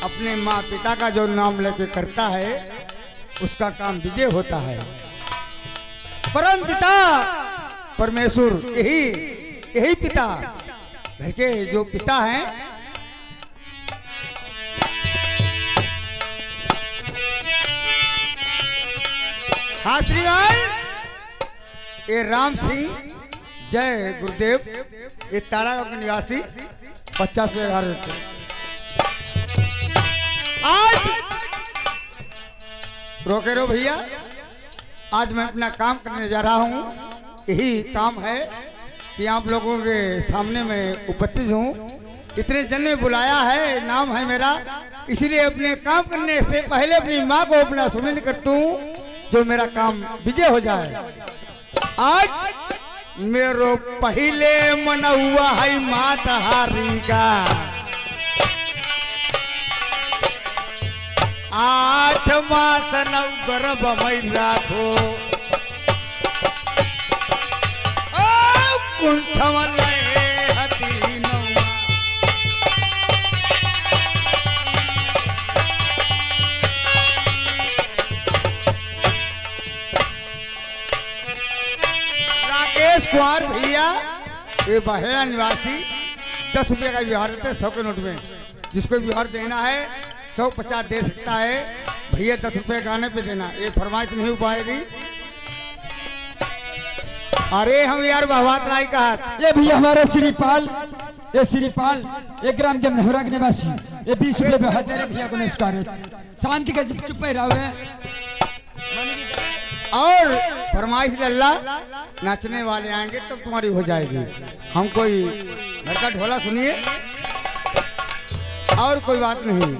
अपने माँ पिता का जो नाम लेके करता है उसका काम विजय होता है। परम पिता परमेश्वर यही पिता घर के जो पिता हैं। हाँ श्रीमान, ये राम सिंह जय गुरुदेव, ये तारागांव के निवासी 50,000 देते। आज रोके रो भैया, आज मैं अपना काम करने जा रहा हूँ। यही काम है कि आप लोगों के सामने में उपस्थित हूँ। इतने जन ने बुलाया है, नाम है मेरा, इसलिए अपने काम करने से पहले अपनी माँ को अपना सुमिरन करता हूँ, जो मेरा काम विजय हो जाए। आज मेरो पहले मन हुआ है माता हारी का, 8 मास 9 गर्भ में राखो, राकेश कुमार भैया, ये बहेड़ा निवासी, 10 रुपये का व्यवहार देते हैं 100 के नोट में। जिसको व्यवहार देना है 150 दे सकता है भैया, 10 रुपये गाने पे देना, ये फरमाइश नहीं हो पाएगी। अरे हम यार बहवात राय का ये भैया हमारा श्रीपाल, ये ग्राम जमनहरा के निवासी, ये 20 रुपये में हाथ दे रहे भैया को नमस्कार। शांति का चुप ही रहो। और फरमाइश लल्ला नाचने वाले आएंगे तब तुम्हारी हो जाएगी। हम कोई घर का ढोला सुनिए और कोई बात नहीं।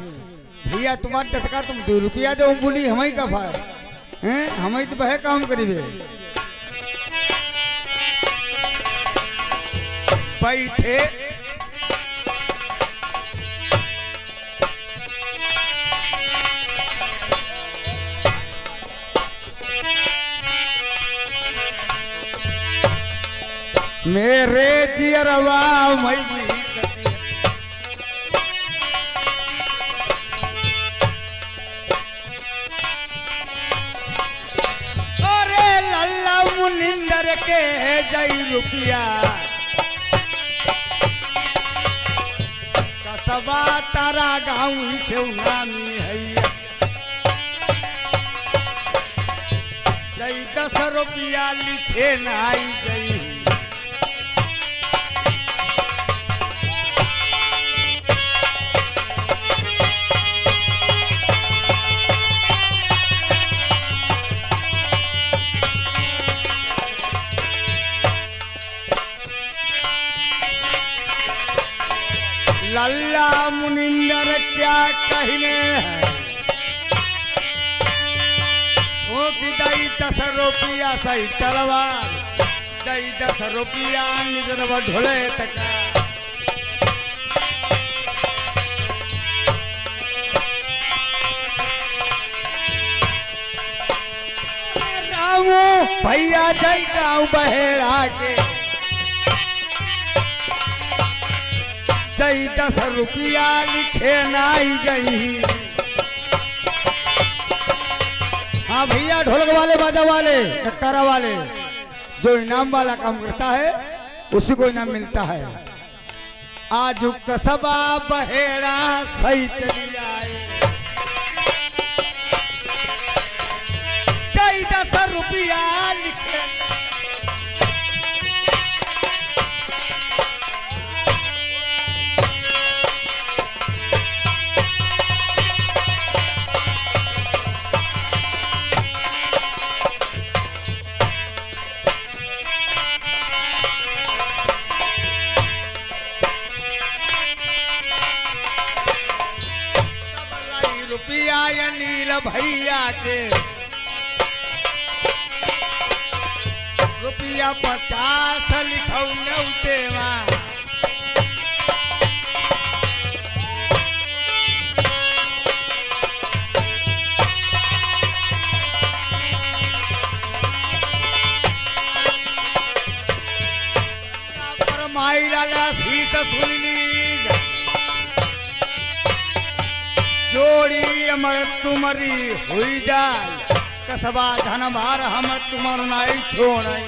भैया तुम्हारे टटका तुम 2 रुपया दो, बोली हम ही का भाई हैं, हम ही तो बहे काम करीबे। बैठे मेरे जियरवा मई अरे लल्ला मुनिंदर के जय रुपया, कसबा तारा गाँव से नामी है, जय 10 रुपया लिखे नाई जय। लल्ला मुनिंदर क्या कहने हैं, दई 10 रुपया सही तलवार, दई 10 रुपया निजरवा ढोले तक। रामू भैया जय गाँव बहेड़ा के, जय 10 रुपया लिखे नाई जई। हाँ भैया, ढोलक वाले, बाजा वाले, टक्कारा वाले, जो इनाम वाला काम करता है उसी को इनाम मिलता है। आज कसबा बहेड़ा सही चली आए, जय 10 रुपया लिखे। रुपया या नील भैया के, रुपया 50 लिखौ नौतेवा, माई लाला सीत सुनली जोड़ी अमर तुम्हारी हुई जाए कसबा धन भार हम तुमर नाई छोड़ई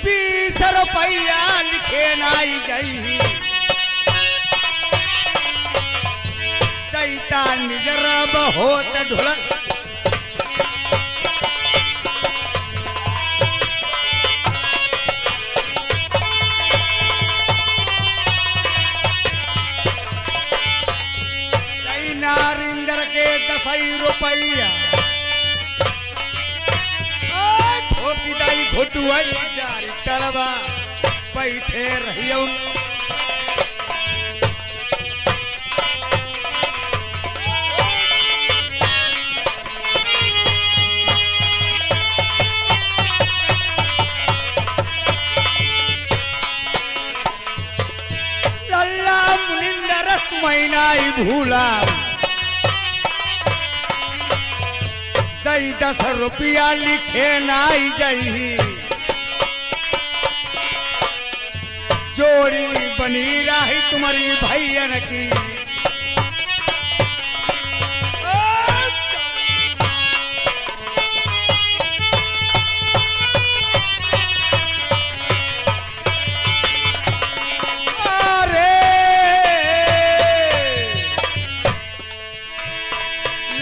20 रुपया लिखे नाई गई चैता निजरब होत ढुलक नारिंदर के 10 रुपया ठोकी दाई घुटुआई जारी तलबा बैठे रहियो लल्ला मुनिंदर तुम्हारी भूला 10 रुपया लिखे नाई जही जोड़ी बनी रही तुम्हारी भैयन की अरे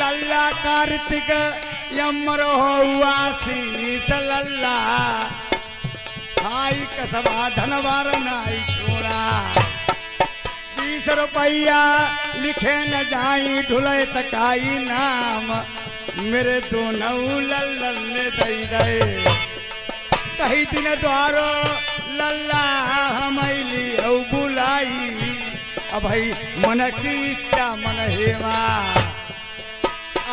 लल्ला कार्तिक यमरो हुआ सीत लल्ला हाई कसबा धनवार नाई छोड़ा 20 रुपया लिखे न जाई ढुले तकाई नाम मेरे दोनों लल्लन ने दई दे कही दिन द्वारो लल्ला हमैली औ बुलाई अब भाई मन की इच्छा मन हेवा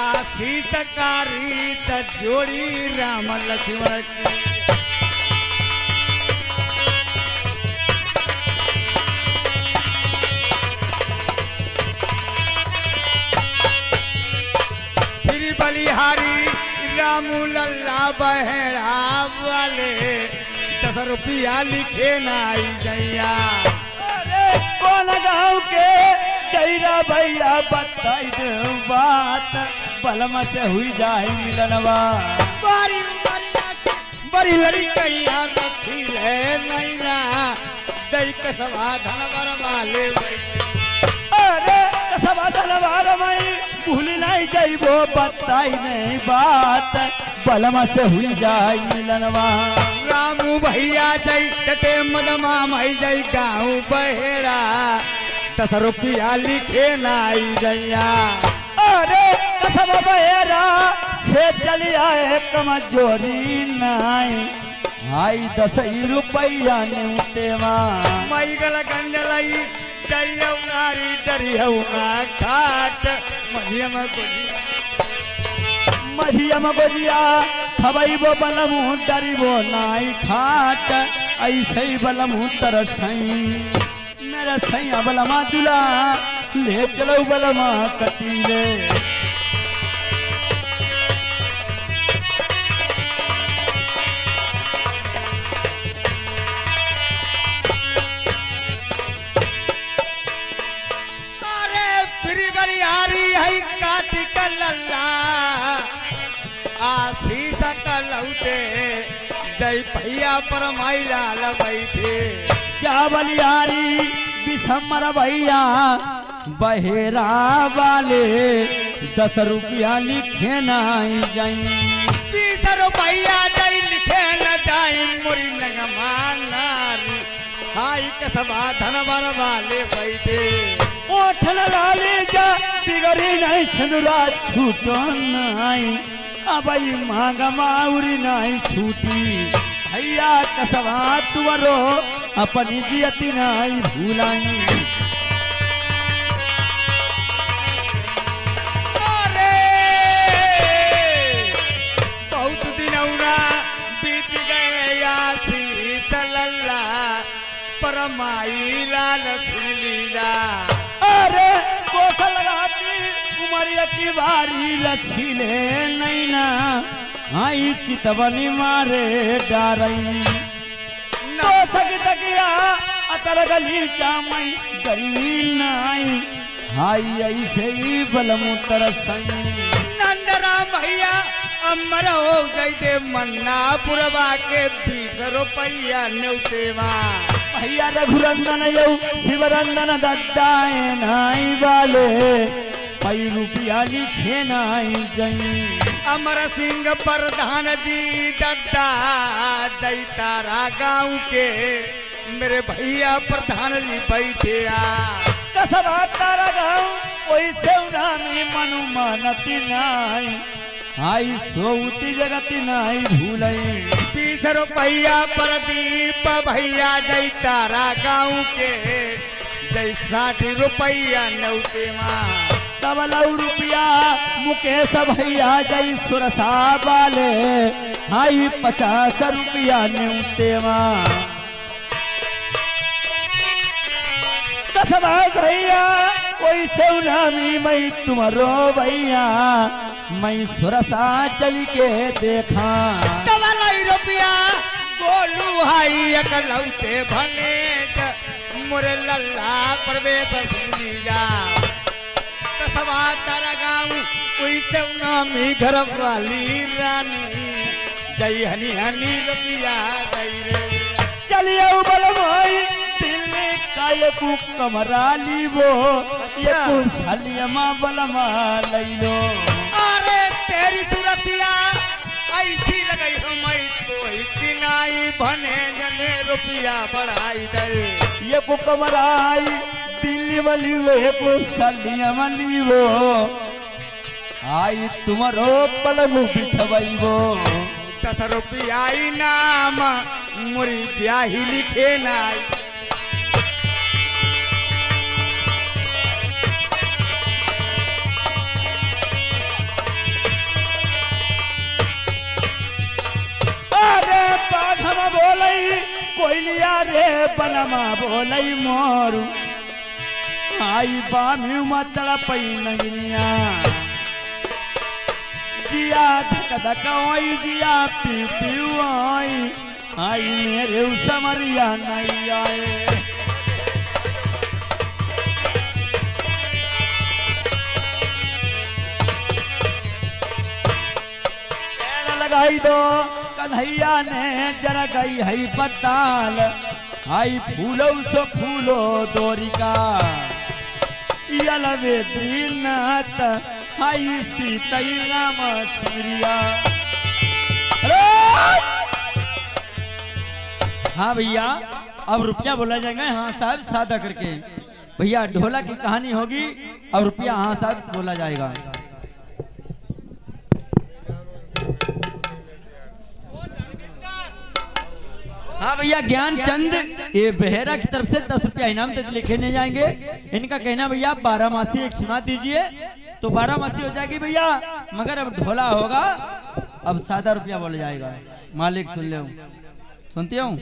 आशीष कारी त जोड़ी राम लक्ष्मण की फिर बलिहारी रामू लल्ला बहरा वाले 10 रुपया लिखे नाई जैया अरे कौन गाँव के चैरा भैया बताई दे बात बलम से हुई जाए मिलनवा बड़ी लड़ी कैया रखी है नैना जय कसबा धनवर वाले अरे कसबा धनवार मई भूल नहीं जाइबो बताई नहीं बात बलम से हुई जाए मिलनवा रामू भैया जय डटे मदमा मई जय गाँव बहेरा 10 रुपया लिखे नाई जैया अरे कसबा बहेरा से चली आए कमजोरी नाई आई 10 रुपया न्यूटेवा मई गल गंजलई जय नारी डरियौना घाट मझियम गोजिया खबैबो बलमु डरिबो नाई खाट ऐसे ही बलमु तरसई मेरा सैया बलमा दुला ले चलो बलमा कटीले अरे फिर बलिहारी है कार्तिक लल्ला आशीष कलौते जय भैया पर माई लाल बैठे चावलियारी बिसमर भैया बहेरा वाले 10 रुपया लिखे नाई जाई 20 रुपया जय लिखे न जाई मोरी नगमा नारी हाई कसबा धनवर वाले बैठे ओठन लाली जा बिगड़ी नहीं संदुरा छूटो नहीं अबई मांग माउरी नहीं छूटी भैया कसबा तुवरो अपनी जियती नहीं भूलाई अरे बहुत दिन बीत गए आशीष लल्ला पर माई लाल सुन लीला अरे कोसा लगाती उमरिया की बारी लच्छीले नहीं ना आई चितवनी मारे डारई तो सगी तकिया तर गली चामई गली नाई हाई ऐसे ही बलमु तरसई नंदराम भैया अमर हो जैते मन्ना पुरवा के 20 रुपया न्यूतेवा भैया रघुरंदन यौ शिवरंदन दद्दाए नाई वाले पई रुपया लिखे नाई जई अमर सिंह प्रधान जी दद्दा जई तारा गाँव के मेरे भैया प्रधान जी बैठे कसबा तारा गाँव ओइसे उनामी मनु मानती नाई आई सोती जगती नाई भूलई 20 रुपया प्रदीप भैया जई तारा गाँव के जई 60 रुपया न्यूतेवा तबलऊ रुपया मुकेश भैया जई सुरसा वाले हाई 50 रुपया न्यूतेवा कसबा भैया कोई सौनामी मैं तुम्हारो भैया मैं सुरसा चल के देखा तबलई रुपया गोलू हाई अकलौते भने मोरे लल्ला प्रवेश सुनी जा कसबा तारा गाँव कोई सौनामी घर वाली रानी जय हनी हनी रुपया गई रे चलिए बलमाई दिल्ली का ये कु कमरा लीवो ये कु हलियमा बलमा लई लो अरे तेरी सूरतिया ऐसी लगई हमें कोई दिनाई भने जने रुपया बढ़ाई दे ये कु कमरा आई दिल्ली वाली वो ये कु हलियमा लीवो आई तुम्हारो पलंगू बिछवाई वो 10 रुपया नाम मोरी ब्याही लिखे नाई अरे बाघमा बोलई कोयलिया रे बनमा बोलई मोरू आई बामी मतला पई नगिनिया जिया धक धक ओई जिया पी पी ओई आई मेरे समरिया नहीं आए लगाई दो कन्हैया ने जरा गई है बताल आई फूलो सो फूलो दोरिका यलवेद्री नाथ आई सीतई राम सिमरिया हाँ भैया अब रुपया बोला जाएगा हाँ साहब सादा करके भैया ढोला की कहानी होगी और रुपया हाँ साहब बोला जाएगा हाँ भैया ज्ञान चंद ये बेहरा की तरफ से 10 रुपया इनाम देते लिखे नहीं जाएंगे इनका कहना भैया 12 मासी एक सुना दीजिए तो 12 मासी हो जाएगी भैया मगर अब ढोला होगा अब सादा रुपया बोला जाएगा मालिक सुन ले सुनती हूँ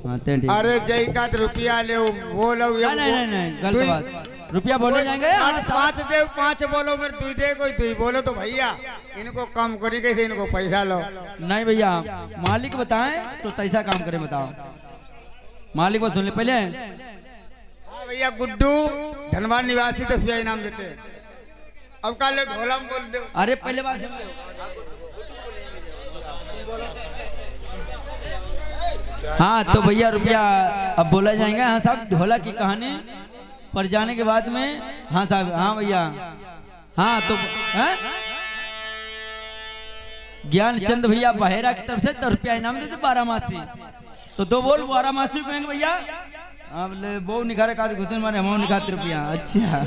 हाँ ठीक अरे जय का रुपया ले बोलो नहीं गलत बात रुपया बोले जाएंगे 5 दे 5 बोलो मेरे 2 दे कोई 2 बोलो तो भैया इनको कम करी कैसे इनको पैसा लो नहीं भैया मालिक बताएं तो कैसा काम करें बताओ मालिक को सुन ले पहले हाँ भैया गुड्डू धनबाद निवासी 10 रुपया इनाम देते अब कल ढोला में बोल दो अरे पहले बात सुन हाँ तो भैया रुपया अब बोला जाएगा हाँ साहब ढोला की कहानी पर जाने के बाद में हाँ साहब हाँ भैया हाँ तो ज्ञान चंद भैया बहेरा की तरफ से 10 रुपया इनाम देते 12 मासी तो 2 बोल 12 मासी कहेंगे भैया अब ले बहु निखारे का घुसन मारे हम निखाते रुपया अच्छा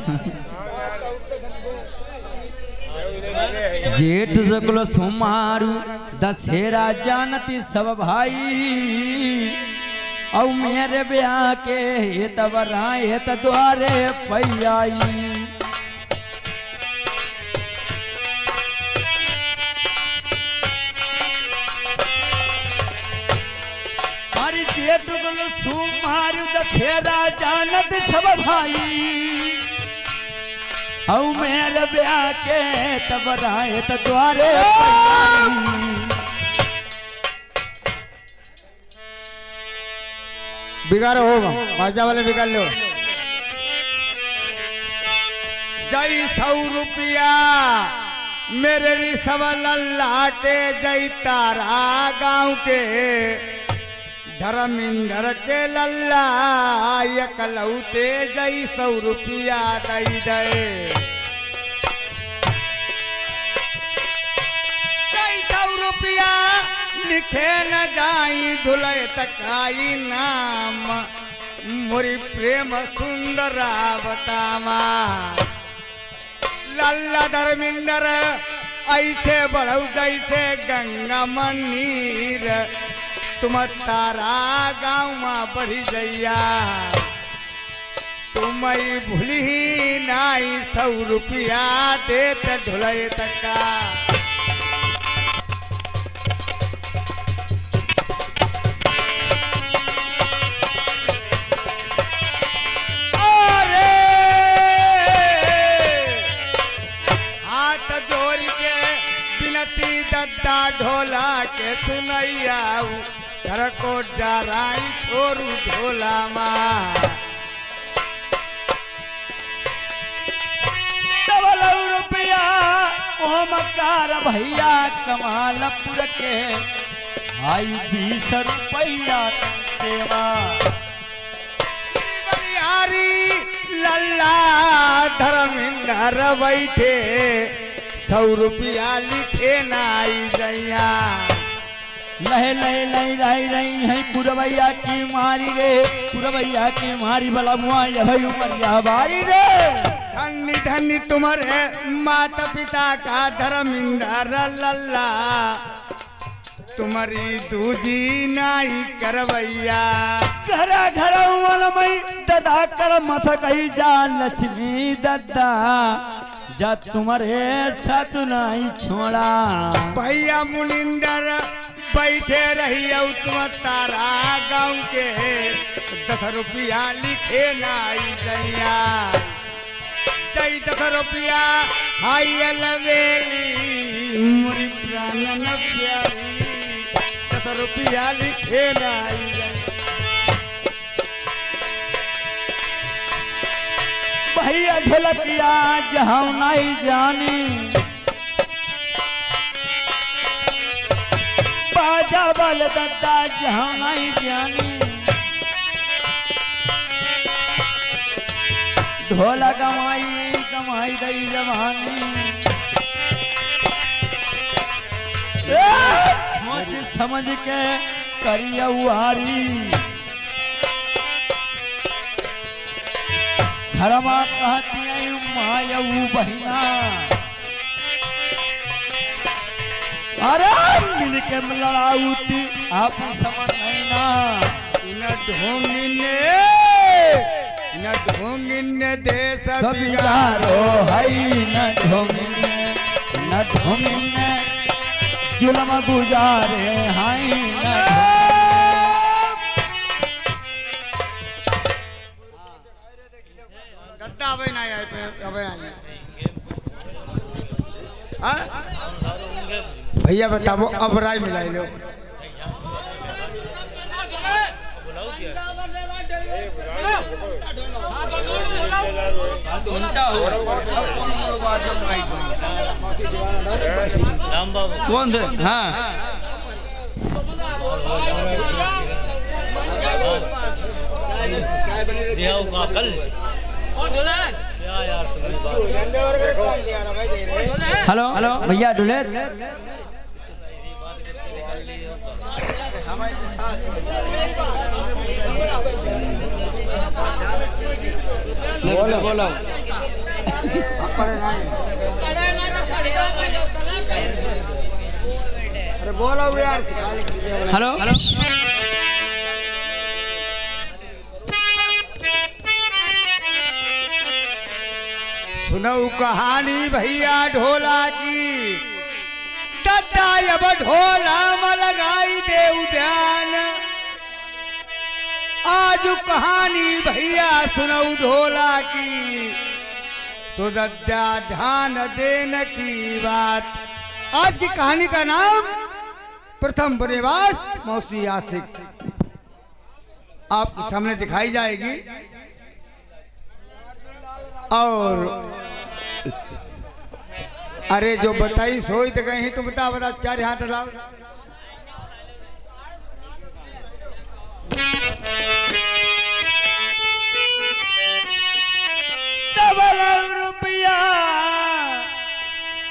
जेठ सकलो सोमारू दशहरा जानती सब भाई औ मेरे ब्याह के हे तब राय त द्वारे पैयाई हरी जेठ सकलो सोमारू दशहरा जानत सब भाई औ मेरे ब्याह के तब राय त द्वारे बिगाड़ो होगा बाजा वाले बिगाड़ लो। जय 100 रुपया मेरे ऋषभ लल्ला के, जय तारा गांव के धर्मिंदर के लल्ला यकलौते, जय 100 रुपया दई दे। जय 100 रुपया लिखे न जाई धुलय तकाई नाम, मोरी प्रेम सुंदरा बतावा। लल्ला धर्मिंदर ऐसे बढ़ऊ जैसे गंगा मंदिर, तुम तारा गाँव में बढ़ी जैया। तुम भूली ही नाई 100 रुपया देत ढुलय तका। दद्दा ढोला के सुनैया घर को डराई छोरू ढोला माँ। डबल रुपया ओमकार भैया कमालपुर के, आई 20 रुपया देवा। बलिहारी लल्ला धर्मिंदर बैठे 100 रुपया लिखे नाई जैया। लहे लहे लहे रही रही है पुरवैया की मारी रे, पुरवैया की मारी बला मुआ ये भाई उमरिया बारी रे। धन्य धन्य तुम्हारे माता पिता का धर्मिंदर लल्ला, तुम्हारी दूजी नाई करवैया। घर घर मई ददा कर मथ कही जा लक्ष्मी दद्दा, जा तुम्हारे साथ नहीं छोड़ा। भैया मुनिंदर बैठे रही तुम तारा गाँव के, 10 रुपया लिखे नाई जैया। जय 10 रुपया हाई अलवेली मुरी प्राणन प्यारी, 10 रुपया लिखे नाई जैया। भैया ढोलकिया जहाँ नहीं जानी, बाजा बल दद्दा जहाँ नहीं जानी। ढोला कमाई कमाई गई जवानी, सोच समझ के करिया उहारी। घरमा कहती मायऊ बहिना, अरे मिल के लड़ाऊती आप समझ नहीं ना। न ढोंगिन ने देश बिगाड़ो हई, न ढोंगिन ने जुल्म गुजारे हाई। गद्दा अबे ना आए पे अबे आए। भैया बताओ अब राय मिलाई लो। कौन थे? हाँ कल हेलो हेलो भैया डुलेत बोलो अरे बोलो यार। हेलो हेलो सुनो कहानी भैया ढोला की, दद्दा अब ढोला में लगाई दे ध्यान। आज कहानी भैया सुनो ढोला की, सो दद्दा ध्यान देने की बात। आज की कहानी का नाम प्रथम वनवास मौसी आशिक। आपके सामने दिखाई जाएगी। और अरे जो बताई सोई तो कहीं तुम बता चार हाथ लाओ। रुपया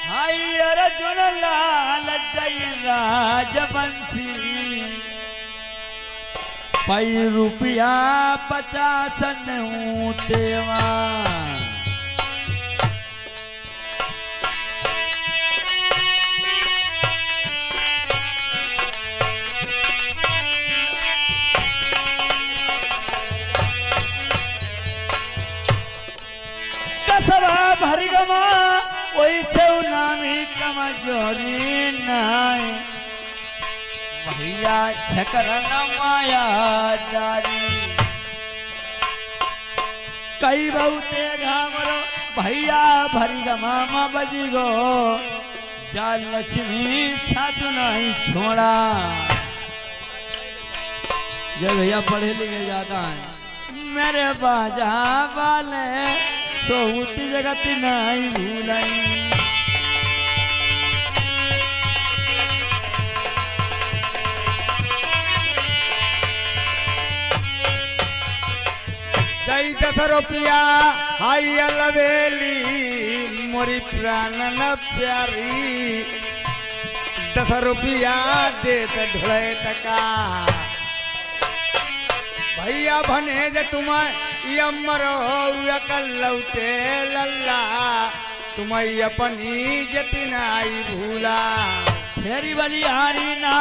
हाय अर्जुन लाल जय राजवंशी पाई रुपया 50 तेवा कसबा भरगमा वैसे नामी कमजोरी नाय भैया छकरन माया डारी कई बहुते घामरो भैया भरगमा मा बजी गो जाल लक्ष्मी साधु नहीं छोड़ा। जय भैया पढ़े लिखे ज्यादा है मेरे बाजा वाले सोती जगत नहीं भूलाई। जय 10 रुपया हाई अलवेली मोरी प्राण न प्यारी 10 रुपया दे ढोले तका भैया भने जे तुम्हें अमर हो कल्लौते लल्ला तुम्हें अपनी जतिन आई भूला। फेरी बली हारी ना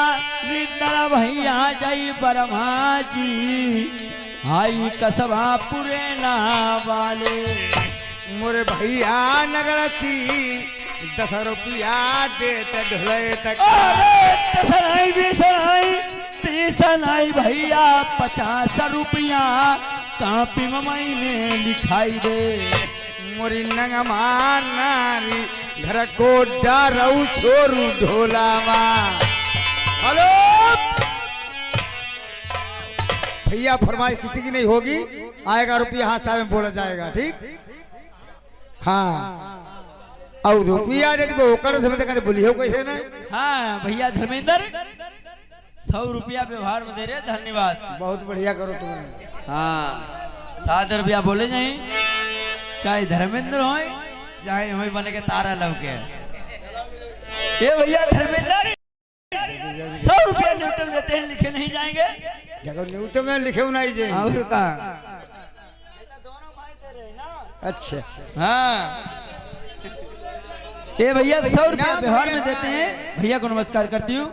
रिदरा भैया जय ब्रह्मा जी आई कसबा पुरेना वाले मोरे भैया नगर थी 10 रुपया दे ढोले तक सनाई भी सनाई तीसनाई भैया 50 रुपया कापी मईने लिखाई दे मोरी नंगमा नारी घर को डारऊ छोरू ढोलावा। हेलो भैया फरमाइश किसी की नहीं होगी आएगा रुपया हाथ साथ में बोला जाएगा ठीक। हाँ और रुपया दे वो कर धर्मेंद्र बोली हो कैसे ना। हाँ भैया धर्मेंद्र 100 रुपया व्यवहार में दे रहे धन्यवाद। बहुत बढ़िया करो तुमने। हाँ 7 रुपया बोले नहीं चाहे धर्मेंद्र हो चाहे हो बने के तारा लौके ये भैया धर्मेंद्र 100 रुपया न्यूनतम देते हैं लिखे नहीं जाएंगे जगह न्यूनतम में लिखे नहीं जाएंगे और का अच्छा हाँ ये भैया 100 रुपया व्यवहार में देते हैं भैया को नमस्कार करती हूँ।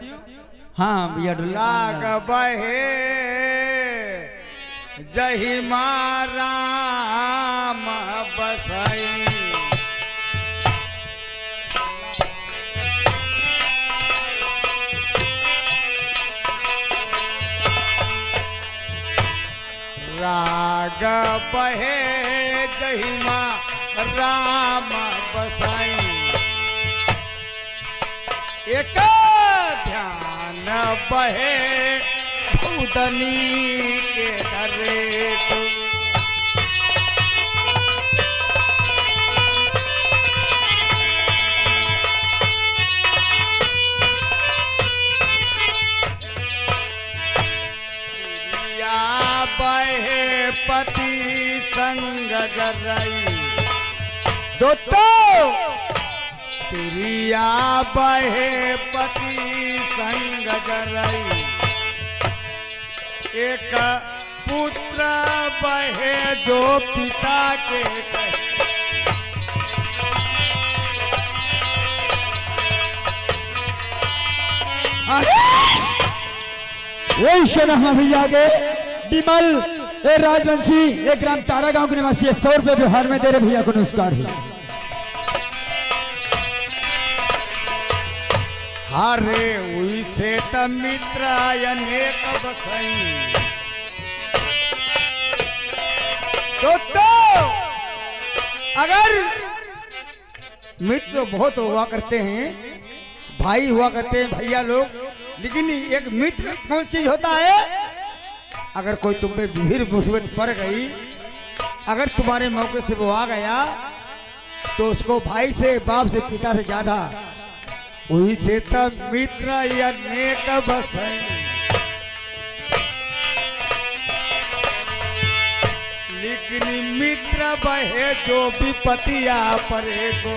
हाँ भैया लाग बहे जही राम बसाई राग बहे जही राम बसाई एक ध्यान बहे भूदनी के दरे को या बहे पति संग जरई दोस्तों तिरिया बहे पति संग जरई एक पुत्र बहे जो पिता के भैया के विमल ए राजवंशी एक ग्राम तारा गांव के निवासी 100 रुपये व्यवहार में दे रहे भैया को नमस्कार है। हारे हुई से मित्र अनेक बसई दोस्तों अगर मित्र बहुत हुआ करते हैं भाई हुआ करते हैं भैया लोग लेकिन एक मित्र कौन चीज होता है अगर कोई तुम पे गंभीर मुसीबत पड़ गई, अगर तुम्हारे मौके से वो आ गया, तो उसको भाई से, बाप से, पिता से ज्यादा वही से तब मित्र या नेक बस है। लेकिन मित्र बहे जो विपतिया परे को,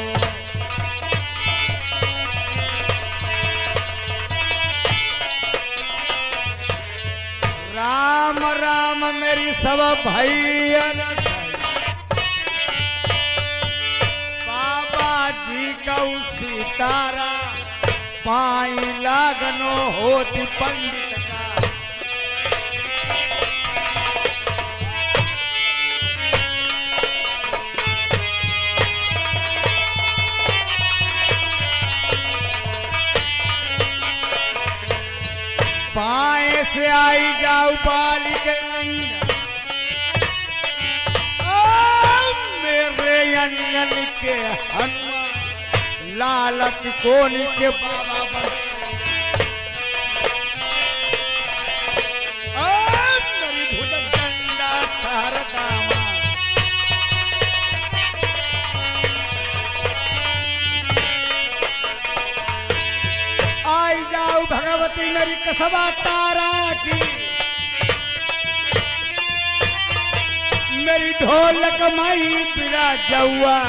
राम राम मेरी सब भैया, बाबा जी का सीतारा पाई लागनो होती पंडित का। पाए से आई जाऊ बाली के अंदर, मेरे अंगन के हनुमान लालच कोनी के बाबा बन, मेरी भुजंग डंडा तारदामा। आई जाऊ भगवती मेरी कसबा तारा की, मेरी ढोलक माई बिरा जौआ,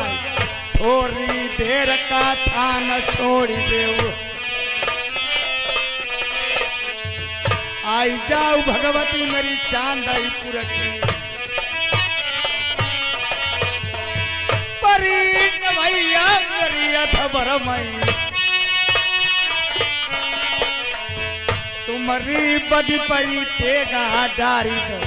थोड़ी देर का थान छोड़ी देऊ। आई जाऊ भगवती मेरी चांदईपुर की, परी भैया मेरी अधबर मई, तुम्हारी बदी पई तेगा डारी दो।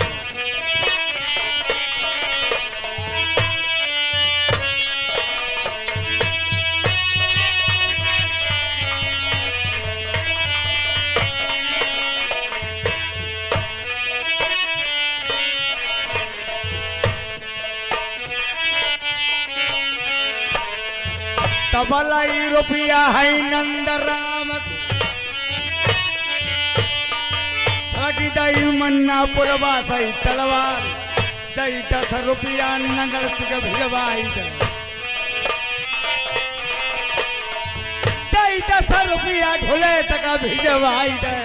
तबलाई रुपया है नंद राम छगी दई मन्ना पुरवा सही तलवार, सही 10 रुपया नगर से भिड़वाई दे, सही 10 रुपया ढोले तक भिजवाई दे।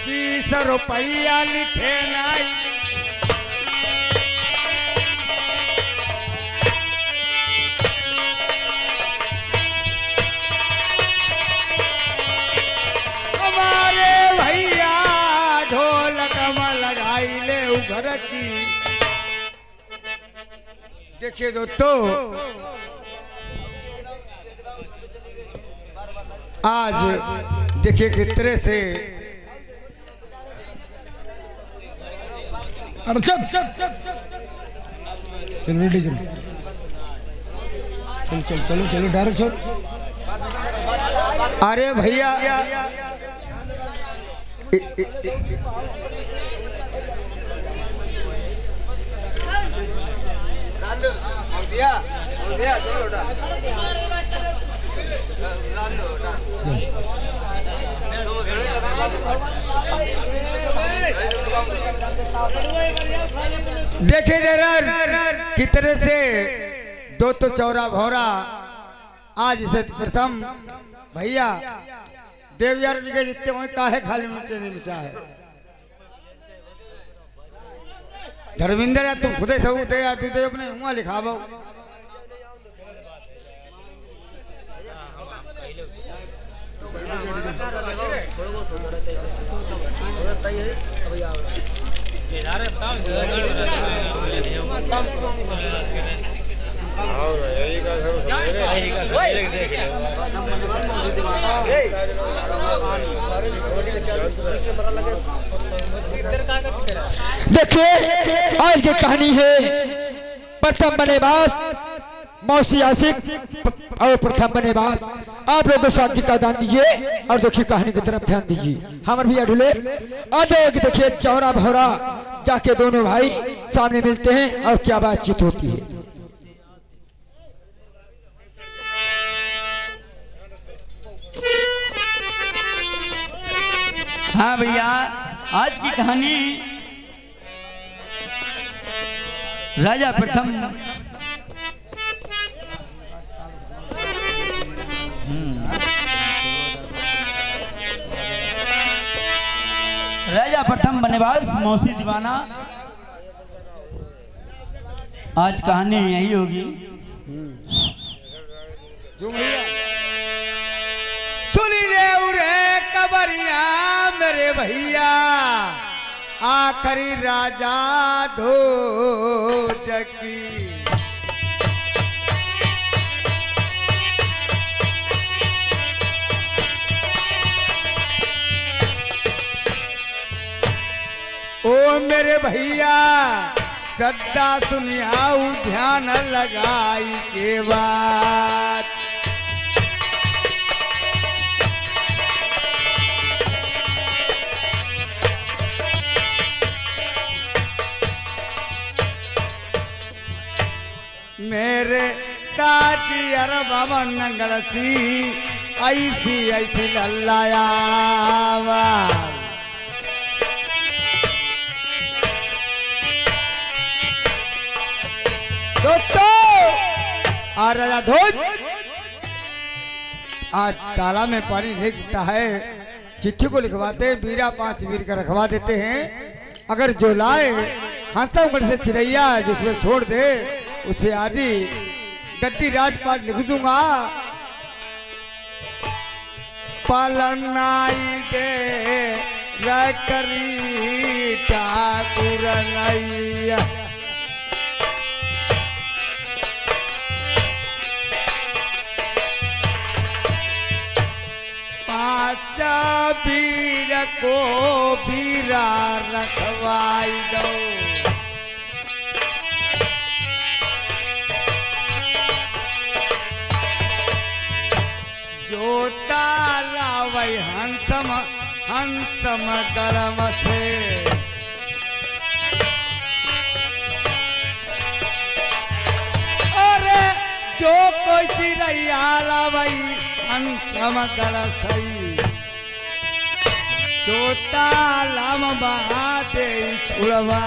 20 रुपया लिखे नाई, घर की। देखिए दोस्तों, आज देखिए किस तरह से, अरे चल चल चल चल रेडी करो, चल चल चलो चलो डायरेक्ट चल। अरे भैया देखे जरा कितने से दो तो चौरा भौरा आज इसे प्रथम भैया देवयार के जितने वही काहे खाली नीचे नहीं बचा है। धर्मेंद्र या तुम खुदे से उठे या तुझे अपने हुआ लिखावो। देखिए आज की कहानी है प्रथम बल्लेबाज मौसी आशिक और प्रथम बल्लेबाज। आप लोगों को शांति का दान दीजिए और देखिए कहानी की तरफ ध्यान दीजिए। हमारे भैया ढूले आज देखिए चौरा भौरा जाके दोनों भाई सामने मिलते हैं और क्या बातचीत होती है। हाँ भैया, आज की कहानी राजा प्रथम राजा प्रथम बनेवास मौसी दीवाना। आज कहानी यही होगी। जो भैया सुनी ले उरे कबरिया मेरे भैया, आखरी राजा धो जकी। ओ मेरे भैया श्रद्धा सुनियाऊ ध्यान लगाई के बात। मेरे दादी अर बाबा नंगलती ऐसी ऐसी लल्लाया दोस्तों। राजा ध्वज आज तालाब में पानी नहीं गिरता है, चिट्ठी को लिखवाते वीरा 5 वीर का रखवा देते हैं। अगर जो लाए हंसमगढ़ से चिरैया जिसमें छोड़ दे उसे आदि गद्दी राजपाट लिख दूंगा। पालनाई दे रकरी ठाकुर नैया। पांचा वीर को वीरा रखवाई दो। जो तारा वही हंसम हंसम गरम से। अरे जो कोई चिड़ैया वही हंसम गरम सही। जो तालाम बहाते छुड़वा।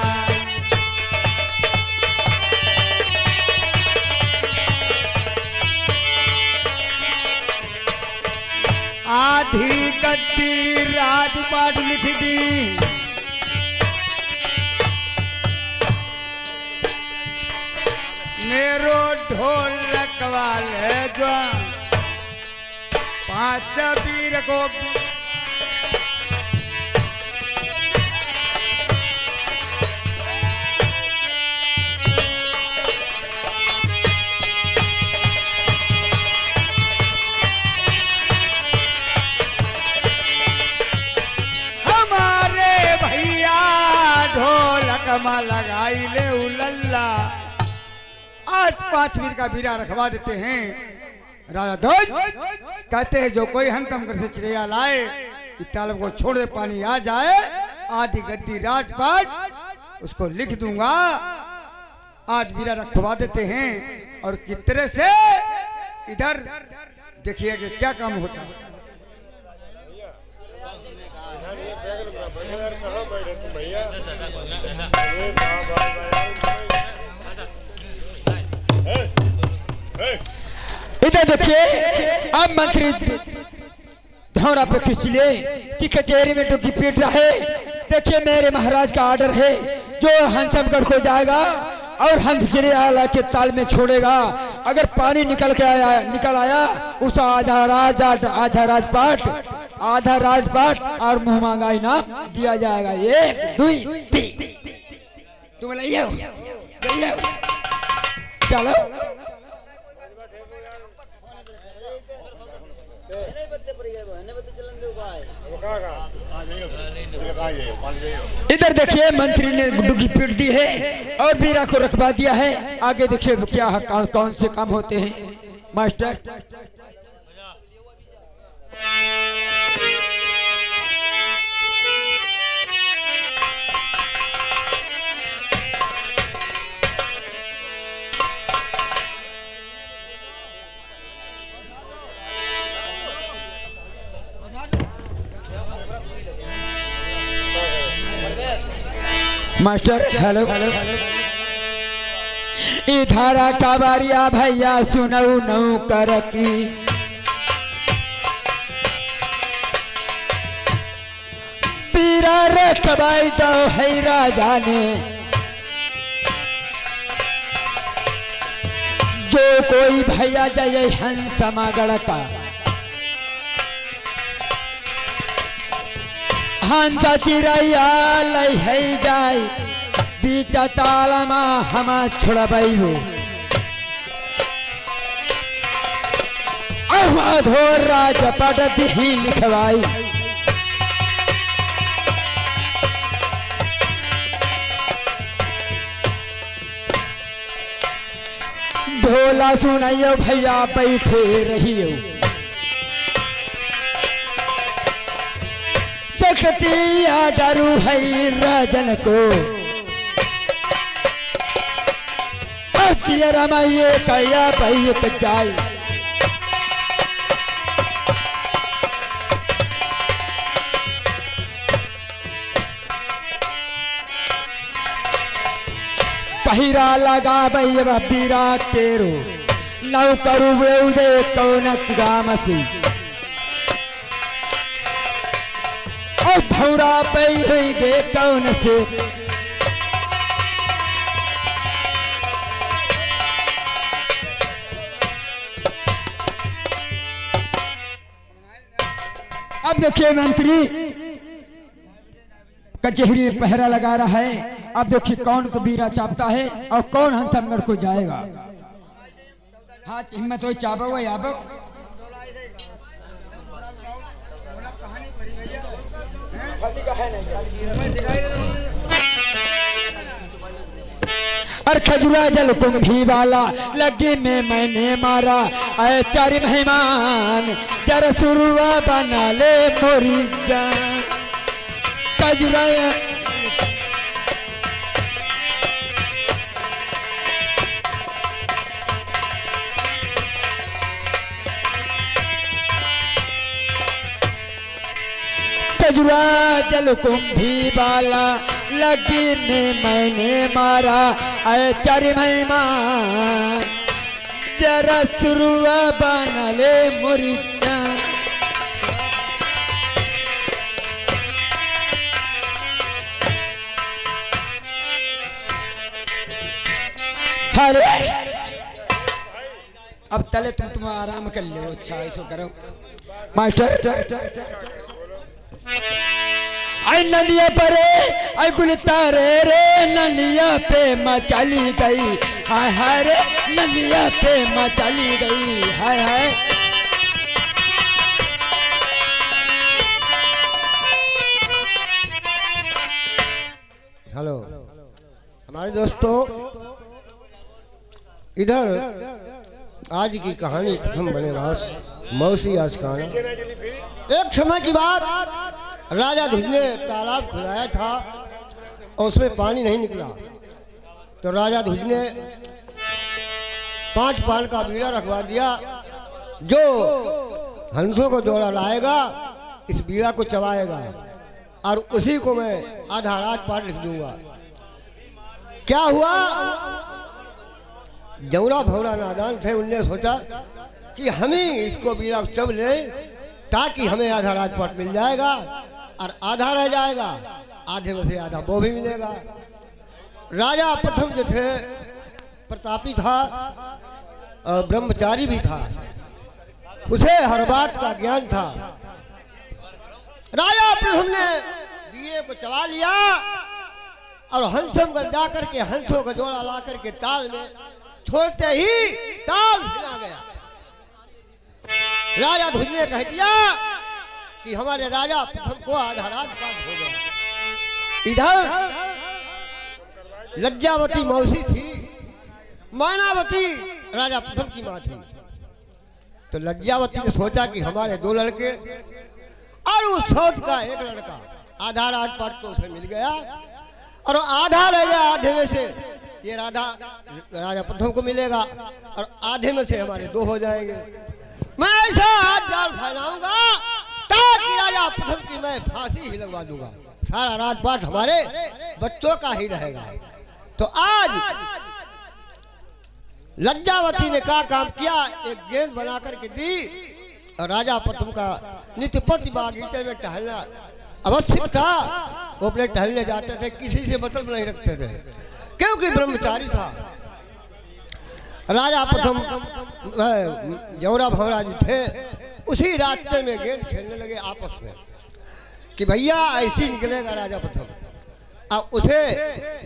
आधी गद्दी राजपाट लिख दी। मेरो ढोलक वाले जवान 5 वीर को। लगाई ले उल्ला। आज 5 वीर का वीरा रखवा देते हैं। राजा ध्वज कहते हैं जो कोई हंतमगढ़ से चिड़ैया लाए इस तालाब को छोड़ दे, पानी आ जाए। आदि गद्दी राजपाट उसको लिख दूंगा। आज वीरा रखवा देते हैं और कितने से इधर देखिए कि क्या काम होता है। इधर देखिए अब मंत्री धौरा पे खींच ले कि कचहरी में डुगी पीट रहे। देखिए मेरे महाराज का आर्डर है, जो हंसमगढ़ को जाएगा और हंस चिड़ियाला के ताल में छोड़ेगा, अगर पानी निकल आया उसे आधा राजपाट और मुंह मांगा इनाम दिया जाएगा। 1 2 3 तुम ले चलो। इधर देखिए मंत्री ने डुगी पीट दी है और वीरा को रखवा दिया है। आगे देखिए क्या कौन से काम होते हैं मास्टर। मास्टर हेलो इधारा काबारिया भैया सुनऊ नौ कर की पीरा रखबाई दो है राजा ने जो कोई भैया जय हंस मगड़ का हंस चिड़ैया लई है जाय बीच तालमा हम छोड़बई हो अवधोर राजपट दिही लिखवाई ढोला सुनाइयो भैया बैठे रहियो सकतिया डरू है राजन को रमाइए कया बैक जाए पहिरा लगा भैया बीरा केरो नौ करू दे कौन गाम से और धौरा पे हुई दे कौन से अब देखिए मंत्री कचहरी में पहरा लगा रहा है। अब देखिए कौन कबीरा चापता है और कौन हंसमगढ़ को जाएगा। हाथ हिम्मत हो चाबो वो याबो और खजुरा जल कुंभी वाला लगे में मैंने मारा आए चार मेहमान जरा सुरुआ बना ले मोरी जान खजुरा खजुरा जल कुंभी वाला लगी में मैंने मारा आए चार मेहमान जरा सुरुआ बना ले मोरी जान अरे अब तले तुम आराम कर ले अच्छा ऐसा करो मास्टर आई नलिया परे आई गुलतारे रे नलिया पे मचाली गई हाय हाय रे नलिया पे मचाली गई हाय हाय हेलो हमारे दोस्तों, इधर आज की कहानी प्रथम बनेवास मौसी आशकाना। एक समय की बात, राजा ध्वज ने तालाब खुदाया था और उसमें पानी नहीं निकला, तो राजा ध्वज ने 5 पाल का बीड़ा रखवा दिया। जो हंसों को जोड़ा लाएगा इस बीड़ा को चबाएगा और उसी को मैं आधा राजपाट लिख दूंगा। क्या हुआ, जौरा भौरा नादान थे, उनने सोचा कि हम ही इसको बीड़ा चब ले ताकि हमें आधा राजपाट मिल जाएगा और आधा रह जाएगा, आधे में से आधा वो भी मिलेगा। राजा प्रथम जो थे प्रतापी था और ब्रह्मचारी भी था, उसे हर बात का ज्ञान था। राजा प्रथम ने दिए को चबा लिया और हंसमगढ़ जा करके हंसों का जोड़ा ला करके ताल में छोड़ते ही ताल हिला गया। राजा ध्वज ने कह दिया कि हमारे राजा प्रथम को आधा राजपाट हो गया। इधर लज्जावती मौसी थी, मानावती राजा प्रथम की मां थी। तो लज्जावती ने सोचा कि हमारे 2 लड़के और उस सौत का एक लड़का, आधा राजपाट तो उसे मिल गया और आधा रह गया। आधे में से ये राजा प्रथम को मिलेगा और आधे में से हमारे 2 हो जाएंगे। मैं ऐसा हाथ जाल फैलाऊंगा ताकि राजा प्रथम की मैं फांसी ही लगवा दूंगा। सारा राजपाट हमारे बच्चों का ही रहेगा। तो आज लज्जावती ने क्या काम किया, एक गेंद बना करके दी और राजा प्रथम का नित्यपति बागीचे में टहलना आवश्यक था। वो अपने टहलने जाते थे, किसी से मतलब नहीं रखते थे क्योंकि ब्रह्मचारी था। राजा प्रथम जौरा भौरा जी थे, उसी रास्ते में गेंद खेलने लगे आपस में कि भैया ऐसी निकलेगा राजा प्रथम, अब उसे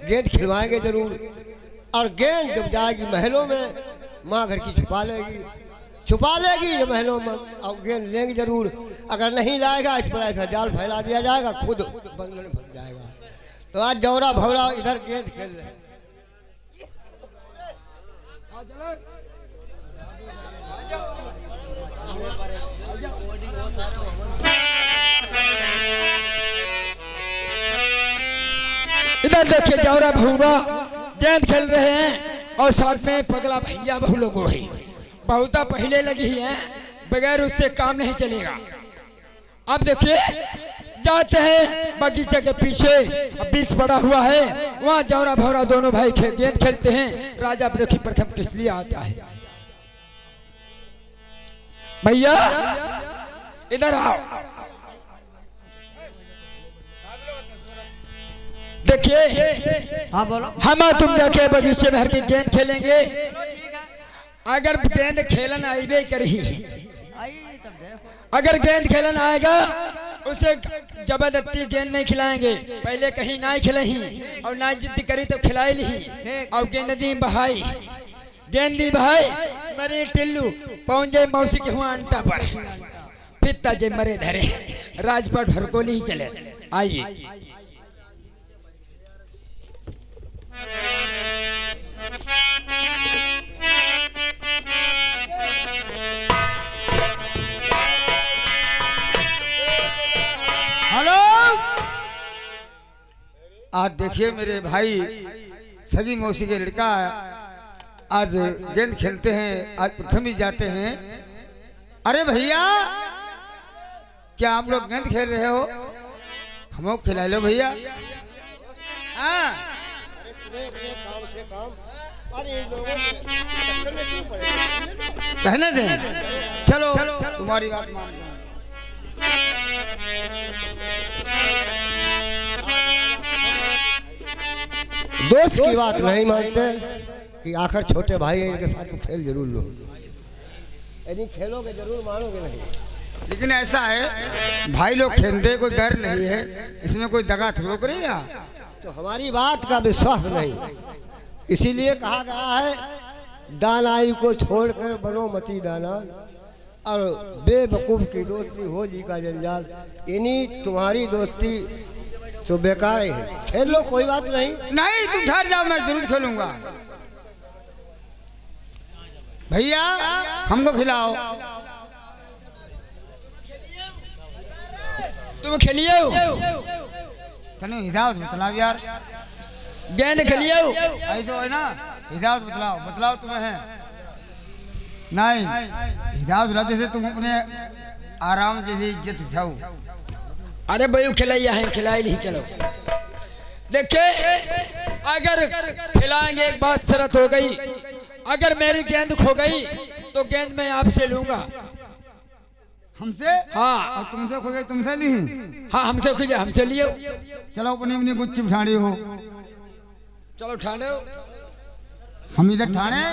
गेंद खिलवाएंगे जरूर। और गेंद जब जाएगी महलों में, माँ घर की छुपा लेगी जो महलों में, और गेंद लेंगे जरूर। अगर नहीं लाएगा इस पर ऐसा जाल फैला दिया जाएगा, खुद बंधन फंस जाएगा। तो आज जौरा भौरा इधर गेंद खेल रहे हैं। इधर देखिए जौरा भौरा गेंद खेल रहे हैं और साथ में पगला भैया बहू लोग ही बहुता पहले लगी है, बगैर उससे काम नहीं चलेगा। अब देखिए जाते हैं बगीचे के पीछे, बीच पड़ा हुआ है, वहाँ जौरा भौरा दोनों भाई गेंद खेलते हैं। राजा देखिए प्रथम किस लिए आता है, भैया इधर आओ। देखिए हाँ बोलो। हम तुम जाके बगीचे में हर की गेंद खेलेंगे। अगर गेंद खेलन आईबे करी, अगर गेंद खेलन आएगा उसे जबरदस्ती गेंद नहीं खिलाएंगे, पहले कहीं ना खिलाई और ना जिद्द करी तो खिलाई ली। और गेंद दी बहाई, गेंद दी बहाई मरे टिल्लू पहुंचे मौसी के हुआ अंटा पर, फिर ताजे मरे धरे राजपाट हरकोली ही चले। आइए हेलो, आज देखिए मेरे भाई सगी मौसी के लड़का आज गेंद खेलते हैं, आज प्रथम ही जाते हैं। अरे भैया क्या आप लोग गेंद खेल रहे हो, हमको खिला लो भैया। हाँ काम से काम, अरे लोगों चक्कर में क्यों पड़े? कहने दें, चलो तुम्हारी बात मान लो। दोस्त की बात नहीं मानते कि आखिर छोटे भाई हैं, इनके साथ में खेल जरूर लो, यदि खेलोगे जरूर मानोगे नहीं। लेकिन ऐसा है भाई लोग खेलते, कोई डर नहीं है, इसमें कोई दगा थोड़ा करेगा। तो हमारी बात का विश्वास नहीं, इसीलिए कहा गया है दानाई को छोड़कर बनो मती दाना, और बेवकूफ की दोस्ती हो जी का जंजाल। इन्हीं तुम्हारी दोस्ती तो बेकार ही है, खेल लो कोई बात नहीं। नहीं तुम ठहर जाओ, मैं जरूर खेलूंगा। भैया हमको खिलाओ। तुम खेलिए तने हिदायत बतलाओ यार, गेंद खेलिए आई तो है ना, हिदायत बतलाओ, बतलाओ तुम्हें है नहीं हिदायत बतलाओ, जैसे तुम अपने आराम जैसे इज्जत दिखाओ। अरे भाई खिलाइया है, खिलाई नहीं। चलो देखिए अगर खिलाएंगे, एक बात शर्त हो गई, अगर मेरी गेंद खो गई तो गेंद मैं आपसे लूंगा। हमसे? हाँ। और तुमसे खो गई, तुमसे नहीं? हाँ हमसे खो जाए, हमसे लियो। चलो अपनी अपनी कुछ ठाणे हो, चलो ठाणे हो, हम इधर ठाणे।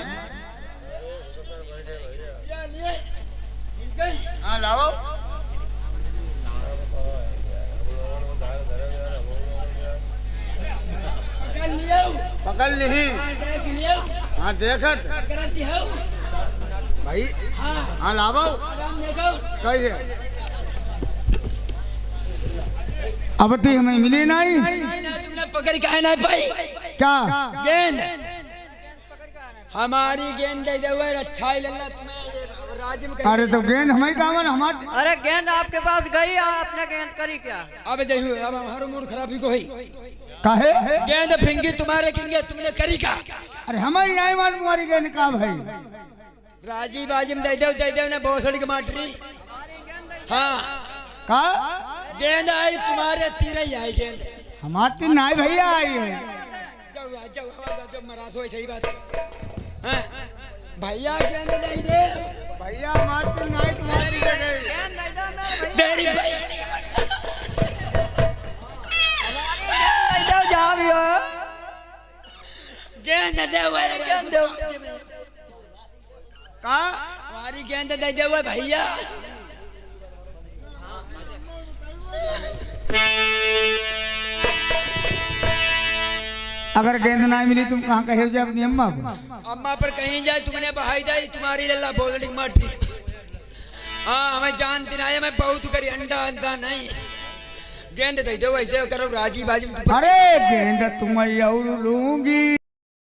हाँ लाओ। पकड़ ली। हाँ देखत भाई। हाँ लाओ कैसे, अब ती हमें मिली नहीं। तुमने पकड़ के ना पाई क्या गेंद, हमारी गेंद दे दे, अच्छा ही लल्ला तुम्हें राजिम। अरे तो गेंद हमारी काम है हमारी। अरे गेंद आपके पास गई, आपने गेंद करी क्या? अब जही अब हमारे मूड खराबी को ही काहे गेंद फिंगी तुम्हारे किंगे, तुमने करी का? अरे हमारी नहीं मान, तुम्हारी गेंद का भाई। राजी बाजी में दे दे ने बहुत सड़ी माटरी। हाँ का गेंद आई तुम्हारे तीर ही आई गेंद। हमारे तीन नाई भैया आई है। जाओ हवा जो मरास हो सही बात है। भैया गेंद नहीं दे भैया हमारे तीन नाई तुम्हारी जगह गेंद दे दो मेरे भैया। तेरी भाई दे दो जा भी हो। गेंद दे हुए गेंद दो। का हमारी गेंद दे दे हुए भैया। अगर गेंद ना मिली तुम कहाँ कहे जाए अपनी अम्मा को? अम्मा पर कहीं जाए तुमने बहाई जाए तुम्हारी लल्ला बोलड़ी माटी। हाँ हमें जानती ना है मैं बहुत करी अंडा अंडा नहीं। गेंद दे दो ऐसे करो राजी बाजी। अरे गेंद तुम और लूंगी।